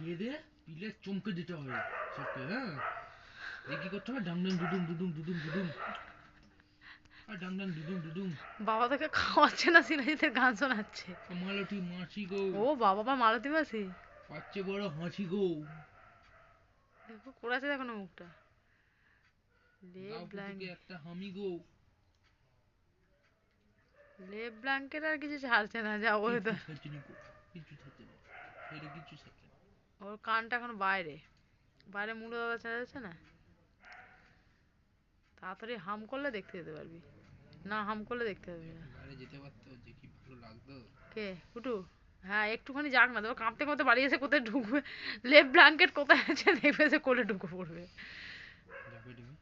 খেয়ে দে পিলে চমকে দিতে হবে সবকে। হ্যাঁ দিয়ে কি করতে হবে, ডাং ডাং ডুডুম ডুডুম ডুডুম ডুডুম, আর ডাং ডাং ডুডুম ডুডুম। বাবা তোকে খাওয়াচ্ছে না, সিনাজিতে গান শোনাচ্ছে। মালতী মাছি গো, ও বাবা, মা মালতী মাসি পাচ্ছে বড় হাসি গো, দেখো করেছে, দেখো না মুখটা। লে দাও ব্ল্যাঙ্ক, পুচুকে একটা হামি গো। লে ব্ল্যাঙ্কেট আর কিছু ছাড়ছে না, যা ওই কিচ্ছু তো। ছাড়ছে না গো, কিচ্ছু ছাড়ছে না, এটা কিচ্ছু ছাড়ছে না। ওর কানটা এখন বাইরে, বাইরে মুড়ো দাদা ছেড়ে যাচ্ছে না। তাড়াতাড়ি হাম করলে দেখতে যেতে পারবি, না হাম করলে দেখতে পারবি না। বাইরে যেতে পারতো যে কি ভালো লাগতো। কে কুটু? হ্যাঁ একটুখানি যাক না, তবে কাঁপতে কাঁপতে বাড়ি এসে কোথায় ঢুকবে, লেপ ব্ল্যাঙ্কেট কোথায় আছে দেখবে, সে কোলে ঢুকে পড়বে। যাবে তুমি